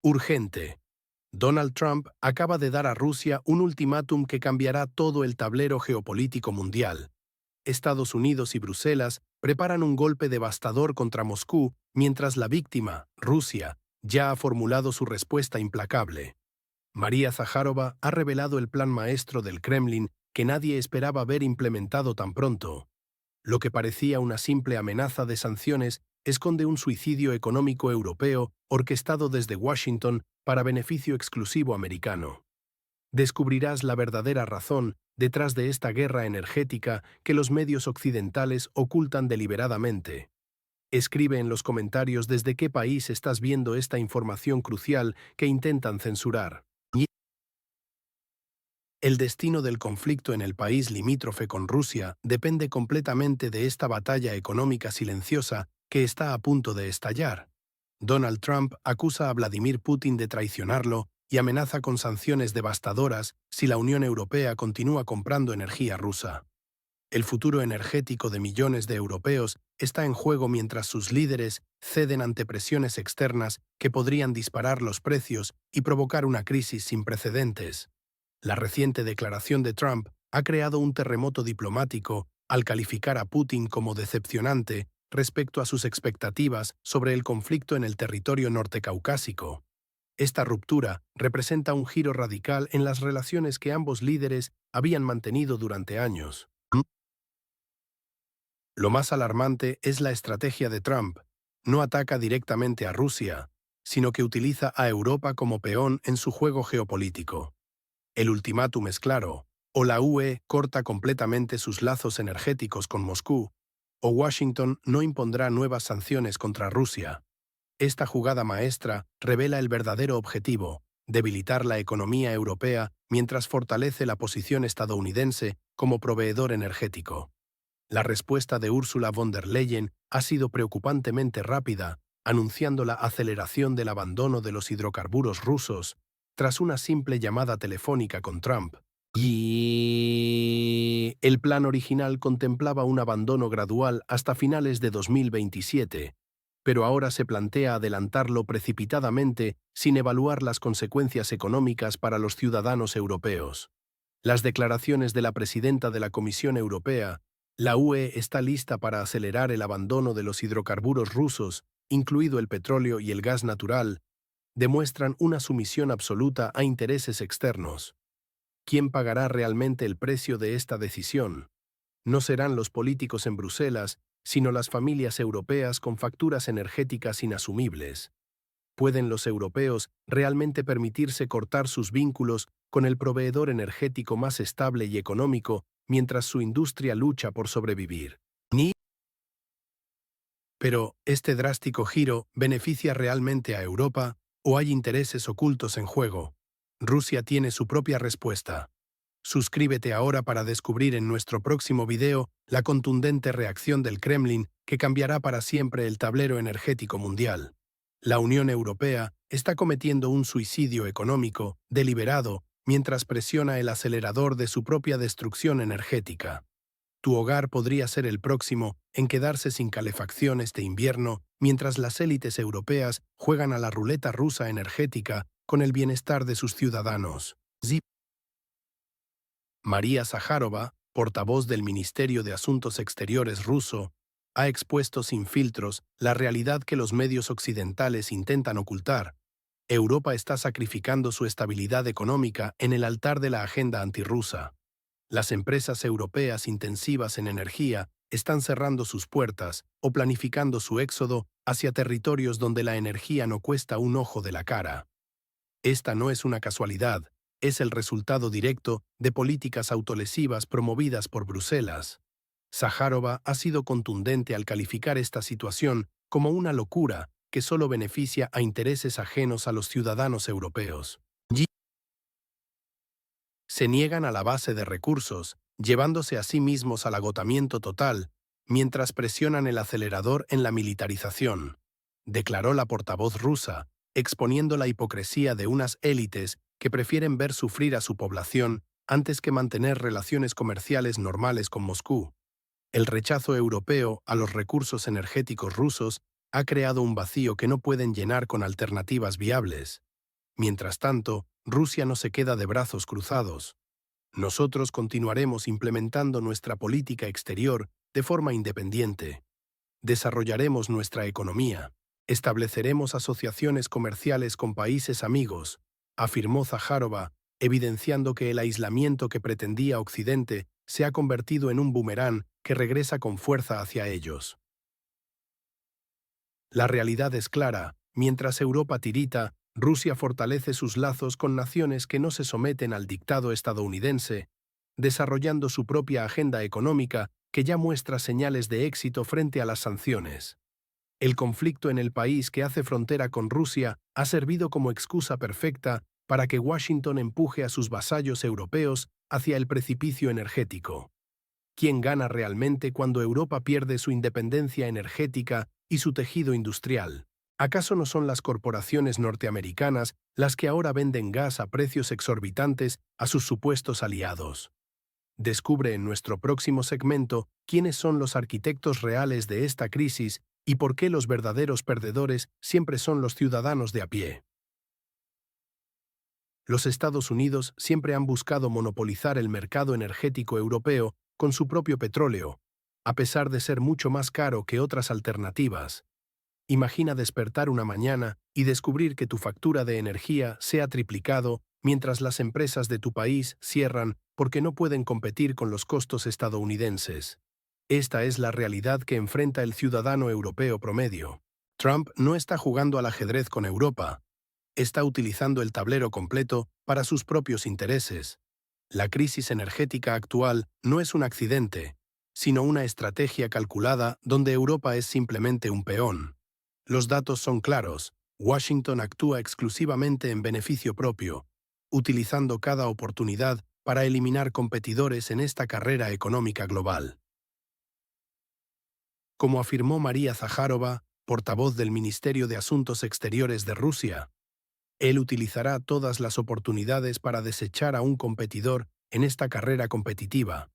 Urgente. Donald Trump acaba de dar a Rusia un ultimátum que cambiará todo el tablero geopolítico mundial. Estados Unidos y Bruselas preparan un golpe devastador contra Moscú, mientras la víctima, Rusia, ya ha formulado su respuesta implacable. María Zaharova ha revelado el plan maestro del Kremlin que nadie esperaba ver implementado tan pronto. Lo que parecía una simple amenaza de sanciones esconde un suicidio económico europeo orquestado desde Washington para beneficio exclusivo americano. Descubrirás la verdadera razón detrás de esta guerra energética que los medios occidentales ocultan deliberadamente. Escribe en los comentarios desde qué país estás viendo esta información crucial que intentan censurar. El destino del conflicto en el país limítrofe con Rusia depende completamente de esta batalla económica silenciosa que está a punto de estallar. Donald Trump acusa a Vladimir Putin de traicionarlo y amenaza con sanciones devastadoras si la Unión Europea continúa comprando energía rusa. El futuro energético de millones de europeos está en juego mientras sus líderes ceden ante presiones externas que podrían disparar los precios y provocar una crisis sin precedentes. La reciente declaración de Trump ha creado un terremoto diplomático al calificar a Putin como decepcionante respecto a sus expectativas sobre el conflicto en el territorio nortecaucásico. Esta ruptura representa un giro radical en las relaciones que ambos líderes habían mantenido durante años. Lo más alarmante es la estrategia de Trump. No ataca directamente a Rusia, sino que utiliza a Europa como peón en su juego geopolítico. El ultimátum es claro: o la UE corta completamente sus lazos energéticos con Moscú, o Washington no impondrá nuevas sanciones contra Rusia. Esta jugada maestra revela el verdadero objetivo: debilitar la economía europea mientras fortalece la posición estadounidense como proveedor energético. La respuesta de Ursula von der Leyen ha sido preocupantemente rápida, anunciando la aceleración del abandono de los hidrocarburos rusos tras una simple llamada telefónica con Trump. Y el plan original contemplaba un abandono gradual hasta finales de 2027, pero ahora se plantea adelantarlo precipitadamente sin evaluar las consecuencias económicas para los ciudadanos europeos. Las declaraciones de la presidenta de la Comisión Europea: la UE está lista para acelerar el abandono de los hidrocarburos rusos, incluido el petróleo y el gas natural, demuestran una sumisión absoluta a intereses externos. ¿Quién pagará realmente el precio de esta decisión? No serán los políticos en Bruselas, sino las familias europeas con facturas energéticas inasumibles. ¿Pueden los europeos realmente permitirse cortar sus vínculos con el proveedor energético más estable y económico mientras su industria lucha por sobrevivir? Pero, ¿este drástico giro beneficia realmente a Europa o hay intereses ocultos en juego? Rusia tiene su propia respuesta. Suscríbete ahora para descubrir en nuestro próximo video la contundente reacción del Kremlin que cambiará para siempre el tablero energético mundial. La Unión Europea está cometiendo un suicidio económico deliberado mientras presiona el acelerador de su propia destrucción energética. Tu hogar podría ser el próximo en quedarse sin calefacción este invierno mientras las élites europeas juegan a la ruleta rusa energética con el bienestar de sus ciudadanos. María Zaharova, portavoz del Ministerio de Asuntos Exteriores ruso, ha expuesto sin filtros la realidad que los medios occidentales intentan ocultar. Europa está sacrificando su estabilidad económica en el altar de la agenda antirrusa. Las empresas europeas intensivas en energía están cerrando sus puertas o planificando su éxodo hacia territorios donde la energía no cuesta un ojo de la cara. Esta no es una casualidad, es el resultado directo de políticas autolesivas promovidas por Bruselas. Zaharova ha sido contundente al calificar esta situación como una locura que solo beneficia a intereses ajenos a los ciudadanos europeos. Se niegan a la base de recursos, llevándose a sí mismos al agotamiento total, mientras presionan el acelerador en la militarización, declaró la portavoz rusa, exponiendo la hipocresía de unas élites que prefieren ver sufrir a su población antes que mantener relaciones comerciales normales con Moscú. El rechazo europeo a los recursos energéticos rusos ha creado un vacío que no pueden llenar con alternativas viables. Mientras tanto, Rusia no se queda de brazos cruzados. Nosotros continuaremos implementando nuestra política exterior de forma independiente. Desarrollaremos nuestra economía. Estableceremos asociaciones comerciales con países amigos, afirmó Zaharova, evidenciando que el aislamiento que pretendía Occidente se ha convertido en un boomerang que regresa con fuerza hacia ellos. La realidad es clara: mientras Europa tirita, Rusia fortalece sus lazos con naciones que no se someten al dictado estadounidense, desarrollando su propia agenda económica que ya muestra señales de éxito frente a las sanciones. El conflicto en el país que hace frontera con Rusia ha servido como excusa perfecta para que Washington empuje a sus vasallos europeos hacia el precipicio energético. ¿Quién gana realmente cuando Europa pierde su independencia energética y su tejido industrial? ¿Acaso no son las corporaciones norteamericanas las que ahora venden gas a precios exorbitantes a sus supuestos aliados? Descubre en nuestro próximo segmento quiénes son los arquitectos reales de esta crisis y por qué los verdaderos perdedores siempre son los ciudadanos de a pie. Los Estados Unidos siempre han buscado monopolizar el mercado energético europeo con su propio petróleo, a pesar de ser mucho más caro que otras alternativas. Imagina despertar una mañana y descubrir que tu factura de energía se ha triplicado mientras las empresas de tu país cierran porque no pueden competir con los costos estadounidenses. Esta es la realidad que enfrenta el ciudadano europeo promedio. Trump no está jugando al ajedrez con Europa. Está utilizando el tablero completo para sus propios intereses. La crisis energética actual no es un accidente, sino una estrategia calculada donde Europa es simplemente un peón. Los datos son claros: Washington actúa exclusivamente en beneficio propio, utilizando cada oportunidad para eliminar competidores en esta carrera económica global. Como afirmó María Zaharova, portavoz del Ministerio de Asuntos Exteriores de Rusia, él utilizará todas las oportunidades para desechar a un competidor en esta carrera competitiva.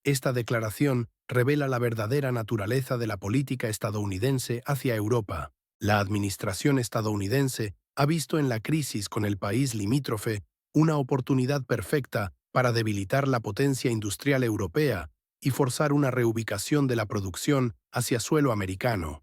Esta declaración revela la verdadera naturaleza de la política estadounidense hacia Europa. La administración estadounidense ha visto en la crisis con el país limítrofe una oportunidad perfecta para debilitar la potencia industrial europea y forzar una reubicación de la producción hacia suelo americano.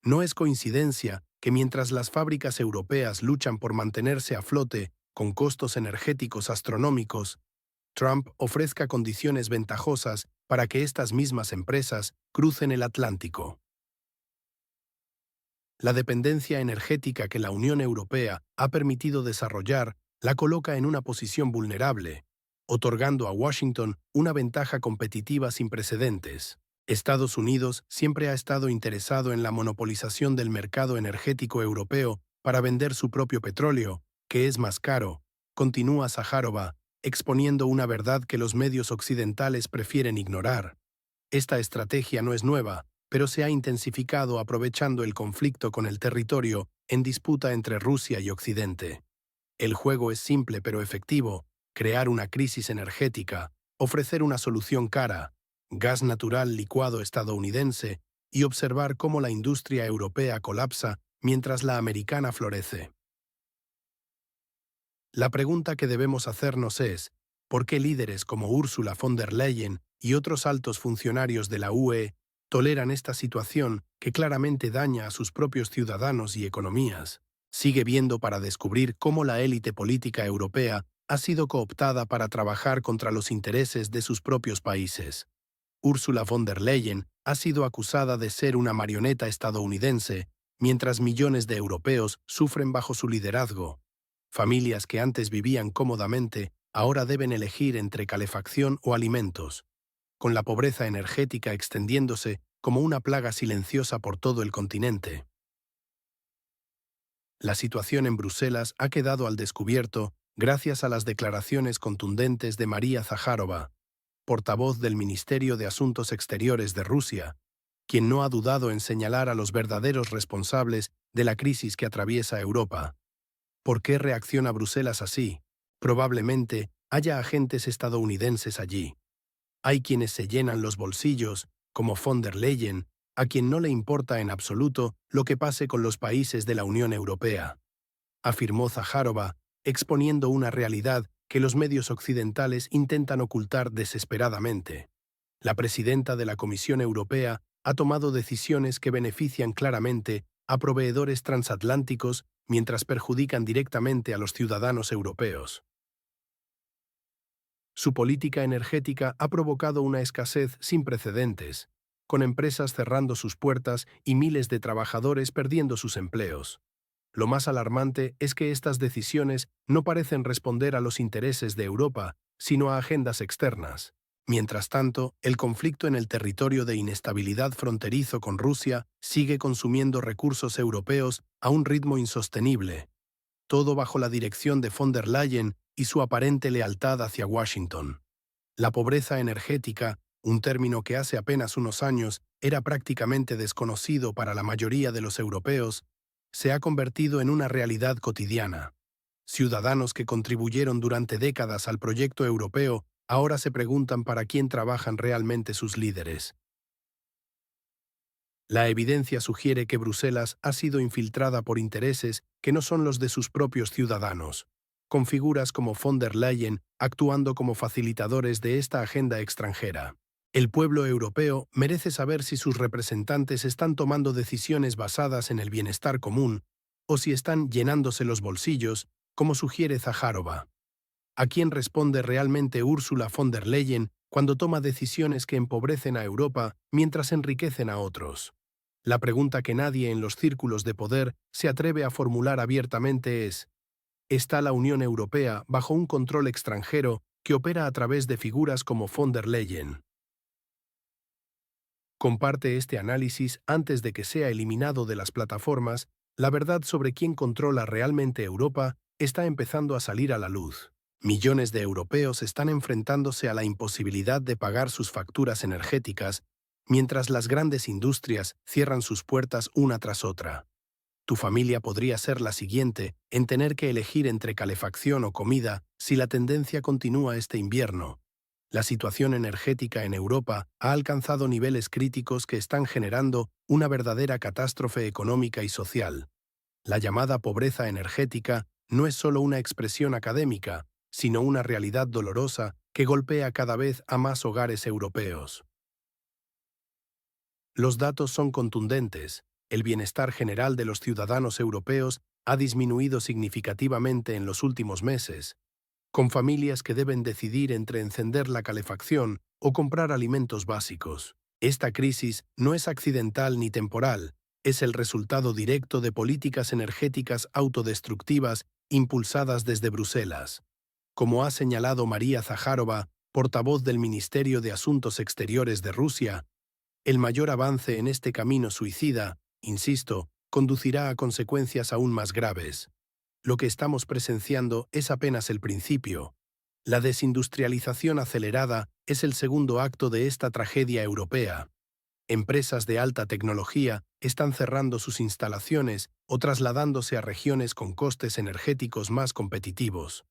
No es coincidencia que mientras las fábricas europeas luchan por mantenerse a flote con costos energéticos astronómicos, Trump ofrezca condiciones ventajosas para que estas mismas empresas crucen el Atlántico. La dependencia energética que la Unión Europea ha permitido desarrollar la coloca en una posición vulnerable, otorgando a Washington una ventaja competitiva sin precedentes. Estados Unidos siempre ha estado interesado en la monopolización del mercado energético europeo para vender su propio petróleo, que es más caro, continúa Zaharova, exponiendo una verdad que los medios occidentales prefieren ignorar. Esta estrategia no es nueva, pero se ha intensificado aprovechando el conflicto con el territorio en disputa entre Rusia y Occidente. El juego es simple pero efectivo: crear una crisis energética, ofrecer una solución cara, gas natural licuado estadounidense, y observar cómo la industria europea colapsa mientras la americana florece. La pregunta que debemos hacernos es: ¿por qué líderes como Ursula von der Leyen y otros altos funcionarios de la UE toleran esta situación que claramente daña a sus propios ciudadanos y economías? Sigue viendo para descubrir cómo la élite política europea ha sido cooptada para trabajar contra los intereses de sus propios países. Ursula von der Leyen ha sido acusada de ser una marioneta estadounidense, mientras millones de europeos sufren bajo su liderazgo. Familias que antes vivían cómodamente ahora deben elegir entre calefacción o alimentos, con la pobreza energética extendiéndose como una plaga silenciosa por todo el continente. La situación en Bruselas ha quedado al descubierto gracias a las declaraciones contundentes de María Zaharova, portavoz del Ministerio de Asuntos Exteriores de Rusia, quien no ha dudado en señalar a los verdaderos responsables de la crisis que atraviesa Europa. ¿Por qué reacciona Bruselas así? Probablemente haya agentes estadounidenses allí. Hay quienes se llenan los bolsillos, como von der Leyen, a quien no le importa en absoluto lo que pase con los países de la Unión Europea. Afirmó Zaharova, exponiendo una realidad que los medios occidentales intentan ocultar desesperadamente. La presidenta de la Comisión Europea ha tomado decisiones que benefician claramente a proveedores transatlánticos mientras perjudican directamente a los ciudadanos europeos. Su política energética ha provocado una escasez sin precedentes, con empresas cerrando sus puertas y miles de trabajadores perdiendo sus empleos. Lo más alarmante es que estas decisiones no parecen responder a los intereses de Europa, sino a agendas externas. Mientras tanto, el conflicto en el territorio de inestabilidad fronterizo con Rusia sigue consumiendo recursos europeos a un ritmo insostenible, todo bajo la dirección de von der Leyen y su aparente lealtad hacia Washington. La pobreza energética, un término que hace apenas unos años era prácticamente desconocido para la mayoría de los europeos, se ha convertido en una realidad cotidiana. Ciudadanos que contribuyeron durante décadas al proyecto europeo ahora se preguntan para quién trabajan realmente sus líderes. La evidencia sugiere que Bruselas ha sido infiltrada por intereses que no son los de sus propios ciudadanos, con figuras como von der Leyen actuando como facilitadores de esta agenda extranjera. El pueblo europeo merece saber si sus representantes están tomando decisiones basadas en el bienestar común o si están llenándose los bolsillos, como sugiere Zaharova. ¿A quién responde realmente Ursula von der Leyen cuando toma decisiones que empobrecen a Europa mientras enriquecen a otros? La pregunta que nadie en los círculos de poder se atreve a formular abiertamente es: ¿está la Unión Europea bajo un control extranjero que opera a través de figuras como von der Leyen? Comparte este análisis antes de que sea eliminado de las plataformas. La verdad sobre quién controla realmente Europa está empezando a salir a la luz. Millones de europeos están enfrentándose a la imposibilidad de pagar sus facturas energéticas, mientras las grandes industrias cierran sus puertas una tras otra. Tu familia podría ser la siguiente en tener que elegir entre calefacción o comida si la tendencia continúa este invierno. La situación energética en Europa ha alcanzado niveles críticos que están generando una verdadera catástrofe económica y social. La llamada pobreza energética no es solo una expresión académica, sino una realidad dolorosa que golpea cada vez a más hogares europeos. Los datos son contundentes. El bienestar general de los ciudadanos europeos ha disminuido significativamente en los últimos meses, con familias que deben decidir entre encender la calefacción o comprar alimentos básicos. Esta crisis no es accidental ni temporal, es el resultado directo de políticas energéticas autodestructivas impulsadas desde Bruselas. Como ha señalado María Zaharova, portavoz del Ministerio de Asuntos Exteriores de Rusia, el mayor avance en este camino suicida, insisto, conducirá a consecuencias aún más graves. Lo que estamos presenciando es apenas el principio. La desindustrialización acelerada es el segundo acto de esta tragedia europea. Empresas de alta tecnología están cerrando sus instalaciones o trasladándose a regiones con costes energéticos más competitivos.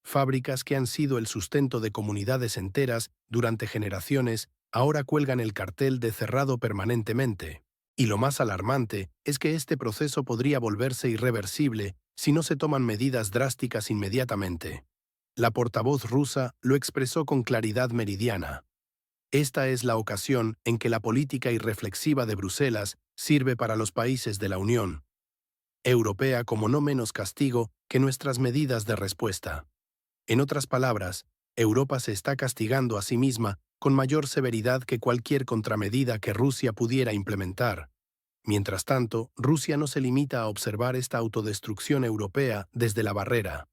Fábricas que han sido el sustento de comunidades enteras durante generaciones ahora cuelgan el cartel de cerrado permanentemente. Y lo más alarmante es que este proceso podría volverse irreversible si no se toman medidas drásticas inmediatamente. La portavoz rusa lo expresó con claridad meridiana. Esta es la ocasión en que la política irreflexiva de Bruselas sirve para los países de la Unión Europea como no menos castigo que nuestras medidas de respuesta. En otras palabras, Europa se está castigando a sí misma con mayor severidad que cualquier contramedida que Rusia pudiera implementar. Mientras tanto, Rusia no se limita a observar esta autodestrucción europea desde la barrera.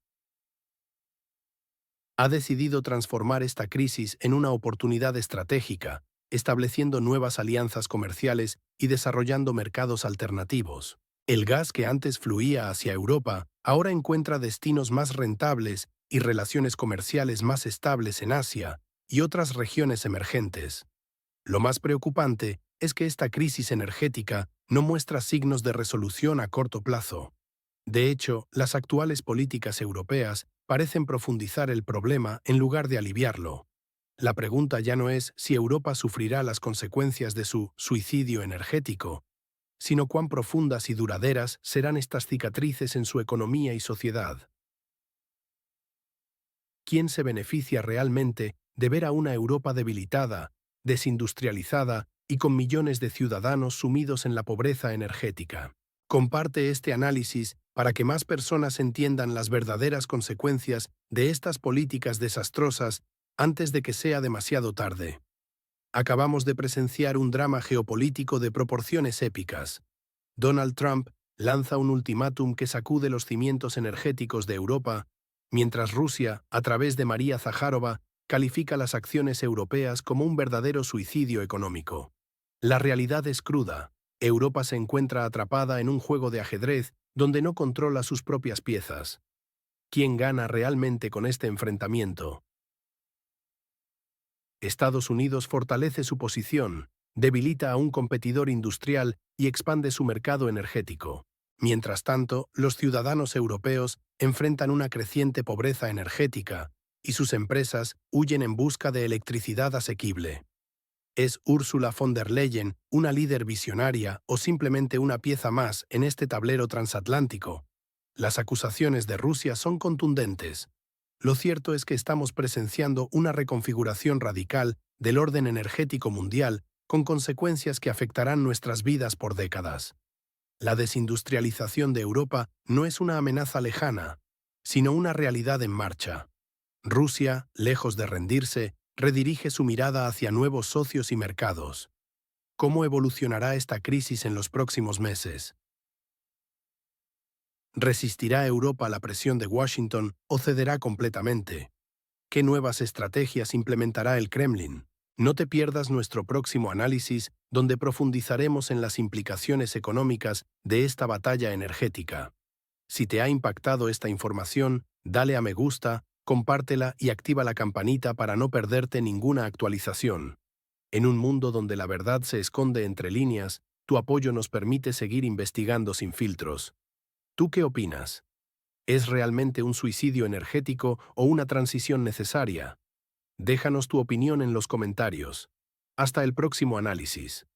Ha decidido transformar esta crisis en una oportunidad estratégica, estableciendo nuevas alianzas comerciales y desarrollando mercados alternativos. El gas que antes fluía hacia Europa ahora encuentra destinos más rentables y relaciones comerciales más estables en Asia y otras regiones emergentes. Lo más preocupante es que esta crisis energética no muestra signos de resolución a corto plazo. De hecho, las actuales políticas europeas parecen profundizar el problema en lugar de aliviarlo. La pregunta ya no es si Europa sufrirá las consecuencias de su suicidio energético, sino cuán profundas y duraderas serán estas cicatrices en su economía y sociedad. ¿Quién se beneficia realmente de ver a una Europa debilitada, desindustrializada y con millones de ciudadanos sumidos en la pobreza energética? Comparte este análisis para que más personas entiendan las verdaderas consecuencias de estas políticas desastrosas antes de que sea demasiado tarde. Acabamos de presenciar un drama geopolítico de proporciones épicas. Donald Trump lanza un ultimátum que sacude los cimientos energéticos de Europa, mientras Rusia, a través de María Zaharova, califica las acciones europeas como un verdadero suicidio económico. La realidad es cruda. Europa se encuentra atrapada en un juego de ajedrez donde no controla sus propias piezas. ¿Quién gana realmente con este enfrentamiento? Estados Unidos fortalece su posición, debilita a un competidor industrial y expande su mercado energético. Mientras tanto, los ciudadanos europeos enfrentan una creciente pobreza energética y sus empresas huyen en busca de electricidad asequible. ¿Es Ursula von der Leyen una líder visionaria o simplemente una pieza más en este tablero transatlántico? Las acusaciones de Rusia son contundentes. Lo cierto es que estamos presenciando una reconfiguración radical del orden energético mundial con consecuencias que afectarán nuestras vidas por décadas. La desindustrialización de Europa no es una amenaza lejana, sino una realidad en marcha. Rusia, lejos de rendirse, redirige su mirada hacia nuevos socios y mercados. ¿Cómo evolucionará esta crisis en los próximos meses? ¿Resistirá Europa la presión de Washington o cederá completamente? ¿Qué nuevas estrategias implementará el Kremlin? No te pierdas nuestro próximo análisis, donde profundizaremos en las implicaciones económicas de esta batalla energética. Si te ha impactado esta información, dale a me gusta, compártela y activa la campanita para no perderte ninguna actualización. En un mundo donde la verdad se esconde entre líneas, tu apoyo nos permite seguir investigando sin filtros. ¿Tú qué opinas? ¿Es realmente un suicidio energético o una transición necesaria? Déjanos tu opinión en los comentarios. Hasta el próximo análisis.